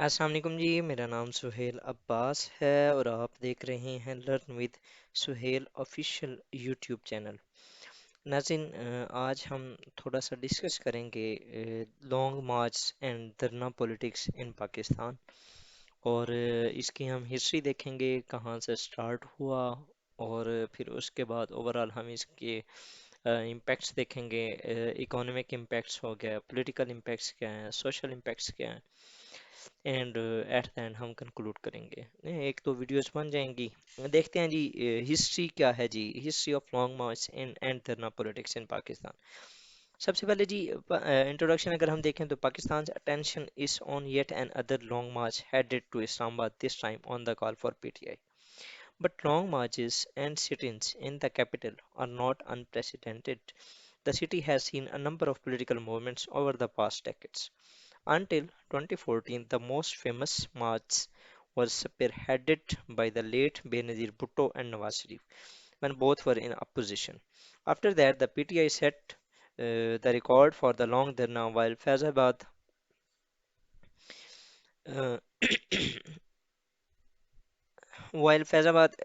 अस्सलाम वालेकुम जी। मेरा नाम सुहेल अब्बास है और आप देख रहे हैं learn with Suhail official YouTube channel. नाज़रीन, आज हम थोड़ा सा डिस्कस करेंगे long march and dharna politics in Pakistan. और इसकी हम हिस्ट्री देखेंगे, कहाँ से स्टार्ट हुआ, और फिर उसके बाद ओवरऑल हम इसके इम्पैक्ट्स देखेंगे। इकोनॉमिक इम्पैक्ट्स हो गया, पॉलिटिकल इम्पैक्ट्स क्या हैं, सोशल इम्पैक्ट्स क्या हैं, एंड एट द एंड हम कंक्लूड करेंगे। एक तो वीडियोस बन जाएंगी। देखते हैं जी, हिस्ट्री क्या है जी। History of long march and dharna politics in Pakistan. सबसे पहले जी, इंट्रोडक्शन अगर हम देखें तो Pakistan attention is on yet another long march headed to Islamabad, this time on the call for PTI. But long marches and sit-ins in the capital are not unprecedented. The city has seen a number of political movements over the past decades. Until 2014, the most famous march was spearheaded by the late Benazir Bhutto and Nawaz Sharif when both were in opposition. After that, the PTI set the record for the long Dharna, while Faizabad uh, While Faizabad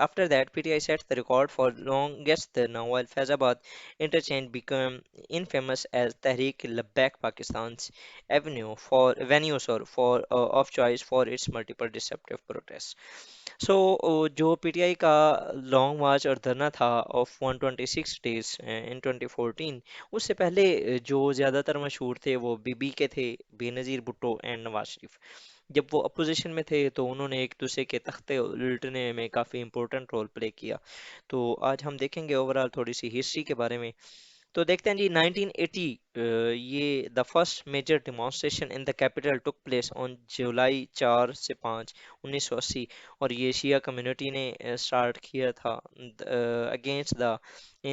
after that, PTI set the record for longest Dharna, while Faizabad interchange became infamous as Tehreek Labbaik, Pakistan's venue of choice for its multiple disruptive protests. So जो PTI का long मार्च और धरना था of 126 days in 2014, उससे पहले जो ज़्यादातर मशहूर थे वो बीबी के थे, बेनज़ीर भुट्टो एंड नवाज शरीफ। जब वो अपोजिशन में थे तो उन्होंने एक दूसरे के तख्ते उलटने में काफ़ी इंपॉर्टेंट रोल प्ले किया। तो आज हम देखेंगे ओवरऑल थोड़ी सी हिस्ट्री के बारे में। तो देखते हैं जी, 1980, ये the first major demonstration in the capital took place on July 4 से 5 1980। और ये शिया कम्युनिटी ने स्टार्ट किया था against the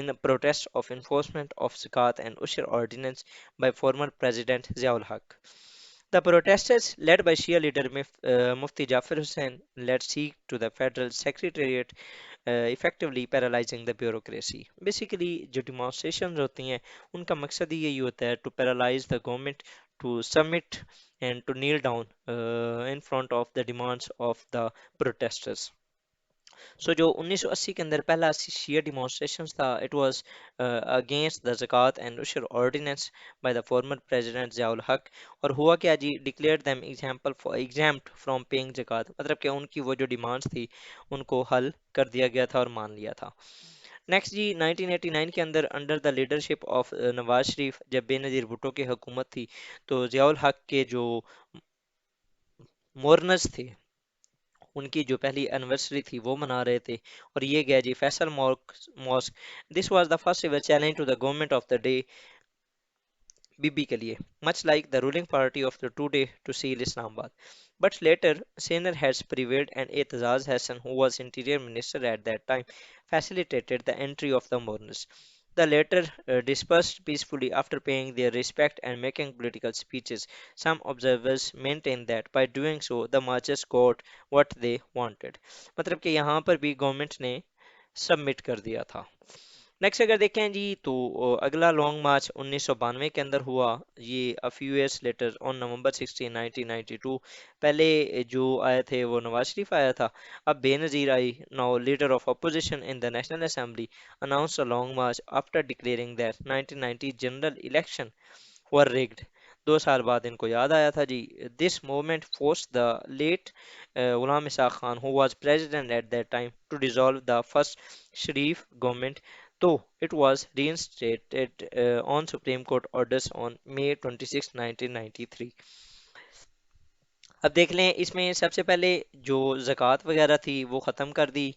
in protest of enforcement of zakat and usher ordinance by former president Ziaul Haq. The protesters, led by Shia leader Mufti Jafar Hussain, led seek to the federal secretariat, effectively paralyzing the bureaucracy. Basically, जो demonstrations होती हैं उनका मकसद ही यही होता है to paralyze the government to submit and to kneel down in front of the demands of the protesters. सो जो 1980 के अंदर पहला शिया डिमॉन्स्ट्रेशन था, it was against the zakat and ushr ordinance by the former president Ziaul Haq. और हुआ क्या जी, declared them exempt from paying zakat, मतलब कि उनकी वो जो डिमांड्स थी उनको हल कर दिया गया था और मान लिया था। नेक्स्ट जी, 1989 के अंदर under the leadership of Nawaz Sharif, जब बेनज़ीर भुट्टो की हुकूमत थी, तो ज़ियाउल हक के जो मोरनस थे उनकी जो पहली एनिवर्सरी थी वो मना रहे थे। और ये गया जी Faisal mosque. This was the first ever challenge to the government of the day, Bibi के लिए, much like the ruling party of the today to seal Islamabad. But later Saner has prevailed and Etazaz Hassan, who was interior minister at that time, facilitated the entry of the mourners. The latter dispersed peacefully after paying their respect and making political speeches. Some observers maintain that by doing so, the marchers got what they wanted. मतलब कि यहाँ पर भी government ने submit कर दिया था। Next अगर देखें जी तो अगला लॉन्ग मार्च 1992 के अंदर हुआ। ये a few years later on November 16 1992। पहले जो आए थे वो नवाज शरीफ आया था, अब बेनजीर आई, now leader of opposition in the national assembly, announce a long march after declaring that 1990 general election were rigged। 2 साल बाद इनको याद आया था जी। This movement force the late Ghulam Ishaq Khan, who was president at that time, to dissolve the first Sharif government, तो it was reinstated on Supreme Court orders on May 26, 1993। अब देख लें, इसमें सबसे पहले जो ज़कात वगैरह थी वो ख़त्म कर दी।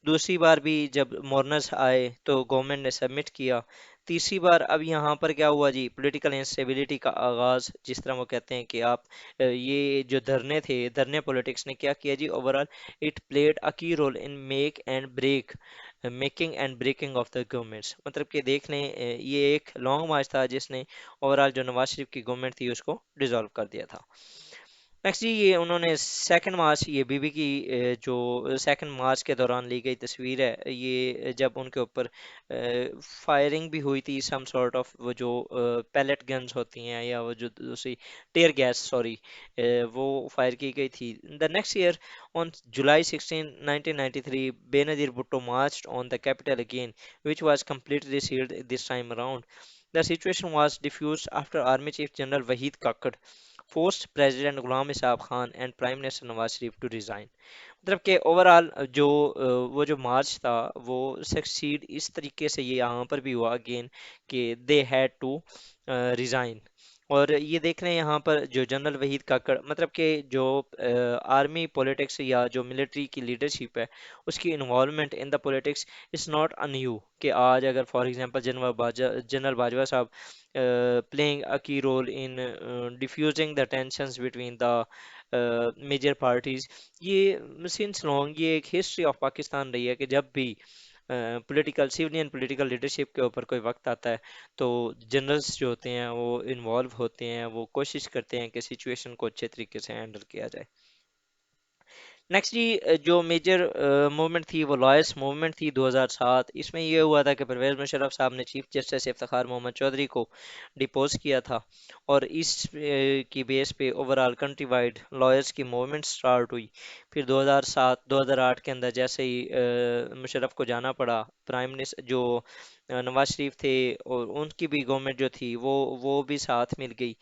दूसरी बार भी जब मॉर्नर्स आए तो गवर्नमेंट ने सबमिट किया। तीसरी बार अब यहाँ पर क्या हुआ जी, पॉलिटिकल इंस्टेबिलिटी का आगाज़, जिस तरह वो कहते हैं कि आप ये जो धरने थे, धरने पॉलिटिक्स ने क्या किया जी, overall it played a key role in making and breaking of the governments. मतलब कि देख लें, ये एक लॉन्ग मार्च था जिसने ओवरऑल जो नवाज शरीफ की गवर्नमेंट थी उसको डिसॉल्व कर दिया था। नेक्स्ट जी, ये उन्होंने सेकंड मार्च, ये बीबी की जो सेकंड मार्च के दौरान ली गई तस्वीर है, ये जब उनके ऊपर फायरिंग भी हुई थी, सम सॉर्ट ऑफ वो जो पैलेट गन्स होती हैं या वो जो दूसरी टेयर गैस, सॉरी, वो फायर की गई थी। The next year on July 16 1993 Benazir Bhutto marched on the capital again which was completely sealed this time around. The situation was diffused after Army Chief General Wahid Kakad forced President Ghulam Isab Khan and Prime Minister Nawaz Sharif to resign. मतलब कि overall जो वो जो मार्च था वो succeed इस तरीके से ये यहाँ पर भी हुआ अगेन कि दे हैड टू रिजाइन। और ये देख रहे हैं यहाँ पर जो जनरल वहीद काकड़, मतलब कि जो आर्मी पॉलिटिक्स या जो मिलिट्री की लीडरशिप है उसकी involvement in the politics is not unknown, कि आज अगर फॉर एग्जांपल जनरल बाजवा साहब playing a key role in diffusing the tensions between the major parties, ये सिंस लॉन्ग ये एक हिस्ट्री ऑफ पाकिस्तान रही है कि जब भी पॉलिटिकल सिविलियन पॉलिटिकल लीडरशिप के ऊपर कोई वक्त आता है तो जनरल्स जो होते हैं वो इन्वॉल्व होते हैं, वो कोशिश करते हैं कि सिचुएशन को अच्छे तरीके से हैंडल किया जाए। नेक्स्ट जी, जो मेजर मूवमेंट थी वो लॉयर्स मूवमेंट थी 2007। इसमें ये हुआ था कि परवेज मुशर्रफ साहब ने चीफ जस्टिस इफ्तिखार मोहम्मद चौधरी को डिपोज किया था, और इस की बेस पे ओवरऑल कंट्री वाइड लॉयर्स की मूवमेंट स्टार्ट हुई। फिर 2007 2008 के अंदर जैसे ही मुशर्रफ को जाना पड़ा, प्राइम मिनिस्टर जो नवाज शरीफ थे और उनकी भी गवर्नमेंट जो थी वो भी साथ मिल गई।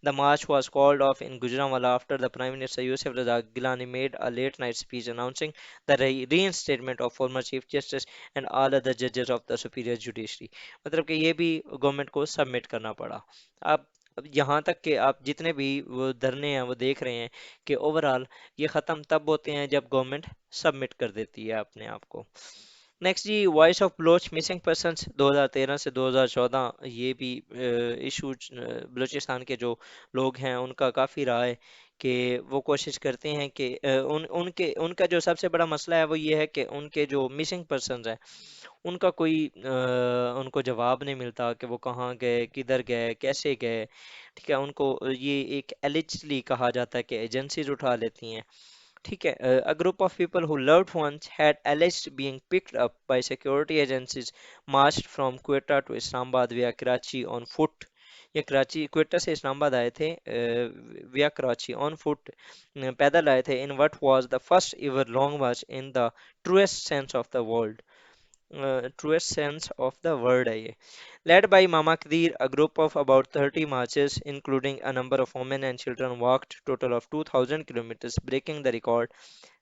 The march was called off in Gujranwala after the Prime Minister Yusuf Razak Gilani made a late-night speech announcing the reinstatement of former Chief Justice and all other judges of the Superior Judiciary। मतलब कि ये भी government को submit करना पड़ा। अब यहाँ तक कि आप जितने भी वो धरने हैं वो देख रहे हैं कि ओवरऑल ये ख़त्म तब होते हैं जब गवर्नमेंट सबमिट कर देती है अपने आप को। नेक्स्ट जी, voice of Baloch missing persons 2013 से 2014, ये भी इशू बलूचिस्तान के जो लोग हैं उनका काफ़ी रहा है कि वो कोशिश करते हैं कि उनके उनका जो सबसे बड़ा मसला है वो ये है कि उनके जो मिसिंग पर्सन्स हैं उनका कोई उनको जवाब नहीं मिलता कि वो कहाँ गए, किधर गए, कैसे गए। ठीक है, उनको ये एक एलिजली कहा जाता है कि एजेंसीज उठा लेती हैं। ठीक है, a group of people who loved ones had alleged being picked up by security agencies marched from Quetta to Islamabad via Karachi on foot। ये कराची क्वेटा से इस्लामाबाद आए थे via कराची on foot, पैदल आए थे in what was the first ever long march in the truest sense of the world, truest sense of the word है ये। Led by Mama Kadir, a group of about 30 marchers, including a number of women and children, walked total of 2,000 kilometers, breaking the record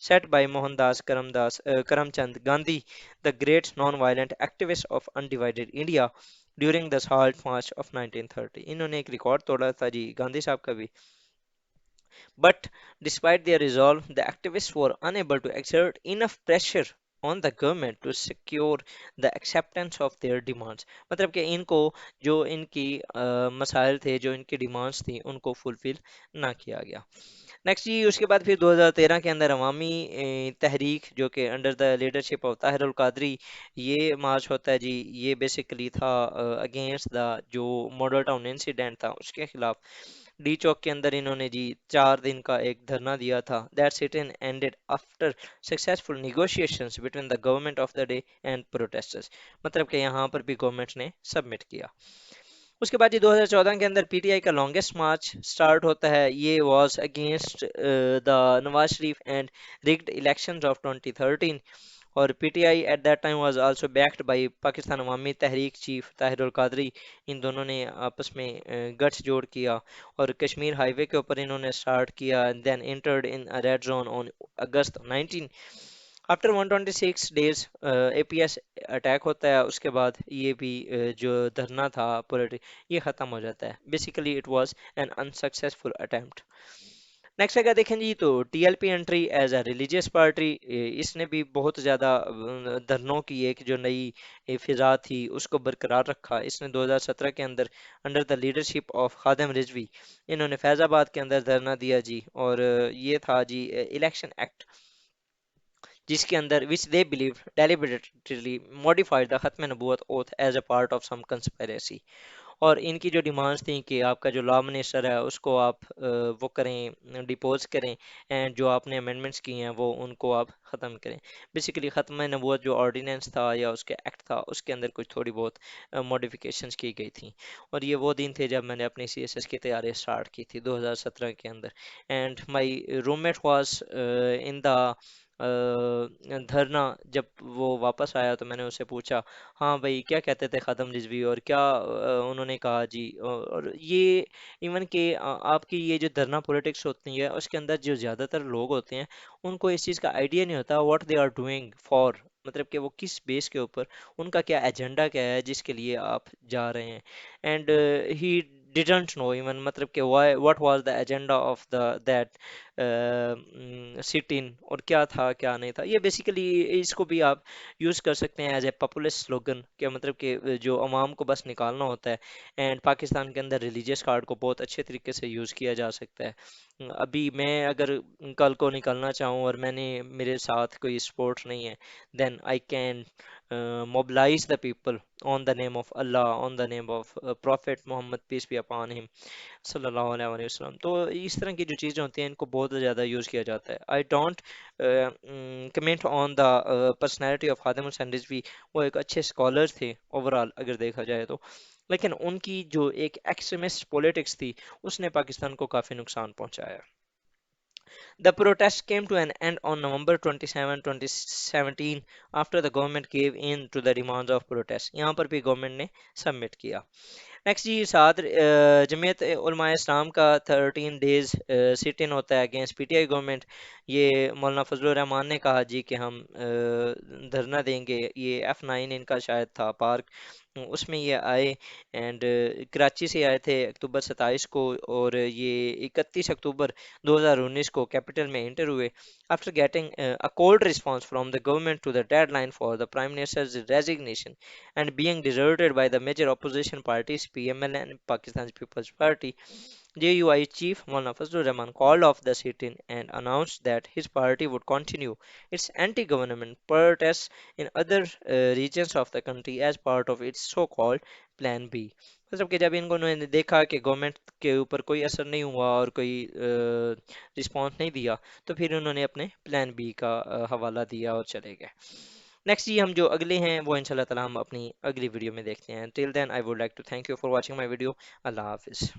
set by Mohandas Karamchand Gandhi, the great non-violent activist of undivided India during the Salt March of 1930। इन्होंने एक record तोड़ा था जी गांधी साहब का भी। But despite their resolve, the activists were unable to exert enough pressure on the government to secure the acceptance of their demands। मतलब कि इनको जो इनकी मसाइल थे, जो इनकी डिमांड्स थी, उनको फुलफिल ना किया गया। नेक्स्ट जी, उसके बाद फिर 2013 के अंदर अवामी तहरीक जो कि under the leadership of Tahir al Qadri, ये मार्च होता है जी। ये बेसिकली था अगेंस्ट द जो मॉडल टाउन इंसिडेंट था उसके खिलाफ। डी चौक के अंदर इन्होंने जी 4 दिन का एक धरना दिया था। That sit in ended after successful negotiations between the government of the day and protesters. मतलब कि यहाँ पर भी गवर्नमेंट ने सबमिट किया। उसके बाद जी 2014 के अंदर पीटीआई का लॉन्गेस्ट मार्च स्टार्ट होता है। ये was against the Nawaz Sharif and rigged elections of 2013। और PTI at that time was also backed by Pakistan Awami Tehreek chief Tahir ul Qadri. इन दोनों ने आपस में गठजोड़ जोड़ किया और कश्मीर हाईवे के ऊपर इन्होंने स्टार्ट किया, then entered in a red zone on August 19। After 126 days APS attack होता है। उसके बाद ये भी जो धरना था पॉलिटिक, ये ख़त्म हो जाता है। Basically it was an unsuccessful attempt. Next अगर देखें जी तो TLP entry as a religious party, इसने भी बहुत ज़्यादा धरनों की एक जो नई फिजा थी उसको बरकरार रखा। इसने 2017 के अंदर अंडर द लीडरशिप ऑफ खादिम रिजवी इन्होंने फैज़ाबाद के अंदर धरना दिया जी। और ये था जी इलेक्शन एक्ट, जिसके अंदर which they believe deliberately modified the Khatm Nabuwwat oath as a part of some conspiracy. और इनकी जो डिमांड्स थी कि आपका जो लॉ मिनिस्टर है उसको आप वो करें, डिपोज करें, एंड जो आपने अमेंडमेंट्स की हैं वो उनको आप ख़त्म करें। बेसिकली ख़त्म नबूवत जो ऑर्डिनेंस था या उसके एक्ट था उसके अंदर कुछ थोड़ी बहुत मॉडिफिकेशंस की गई थी। और ये वो दिन थे जब मैंने अपनी सीएसएस की तैयारी स्टार्ट की थी 2017 के अंदर। And my roommate was in the धरना। जब वो वापस आया तो मैंने उससे पूछा, हाँ भाई क्या कहते थे ख़त्म रिजवी, और क्या उन्होंने कहा जी। और ये इवन कि आपकी ये जो धरना पॉलिटिक्स होती है उसके अंदर जो ज़्यादातर लोग होते हैं उनको इस चीज़ का आइडिया नहीं होता what they are doing for, मतलब कि वो किस बेस के ऊपर, उनका क्या एजेंडा क्या है जिसके लिए आप जा रहे हैं। And he didn't know even, मतलब कि why what was the agenda of the that sit in, और क्या था क्या नहीं था। ये बेसिकली इसको भी आप यूज़ कर सकते हैं एज ए पॉपुलिस्ट स्लोगन, क्या मतलब कि जो अवाम को बस निकालना होता है। एंड पाकिस्तान के अंदर रिलीजियस कार्ड को बहुत अच्छे तरीके से यूज़ किया जा सकता है। अभी मैं अगर कल को निकलना चाहूँ और मैंने मेरे साथ कोई स्पोर्ट नहीं है, then I can mobilize the people on the name of Allah, on the name of Prophet Muhammad, peace be upon him, सल्लल्लाहु अलैहि वसल्लम। तो इस तरह की जो चीज़ें होती हैं इनको बहुत ज़्यादा यूज़ किया जाता है। I don't comment on the personality of Khadim Hussain Rizvi. वो एक अच्छे स्कॉलर थे ओवरऑल अगर देखा जाए तो, लेकिन उनकी जो एक एक्सट्रीमिस्ट पॉलिटिक्स थी उसने पाकिस्तान को काफ़ी नुकसान पहुंचाया। The protest came to an end on November 27, 2017 after the government gave in to the demands of protest। यहाँ पर भी गवर्नमेंट ने सबमिट किया। नेक्स्ट जी, साद जमीयत उलमा इस्लाम का 13 डेज सिट इन होता है अगेंस्ट पीटीआई गवर्नमेंट। ये मौलाना फजलुर रहमान ने कहा जी कि हम धरना देंगे। ये F9 इनका शायद था पार्क, उसमें ये आए। एंड कराची से आए थे अक्टूबर 27 को, और ये 31 अक्टूबर 2019 को कैपिटल में इंटर हुए। After getting a cold response from the government to the deadline for the prime minister's resignation and being deserted by the major opposition parties PML and Pakistan People's Party, JUI chief Maulana Fazlur Rahman called off the sit-in and announced that his party would continue its anti-government protests in other regions of the country as part of its so-called Plan B। मतलब कि जब इन्होंने देखा कि government के ऊपर कोई असर नहीं हुआ और कोई रिस्पॉन्स नहीं दिया, तो फिर उन्होंने अपने प्लान बी का हवाला दिया और चले गए। नेक्स्ट जी, हम जो अगले हैं वो इंशाल्लाह ताला हम अपनी अगली वीडियो में देखते हैं। Till then I would like to thank you for watching my video. अल्लाह हाफिज़।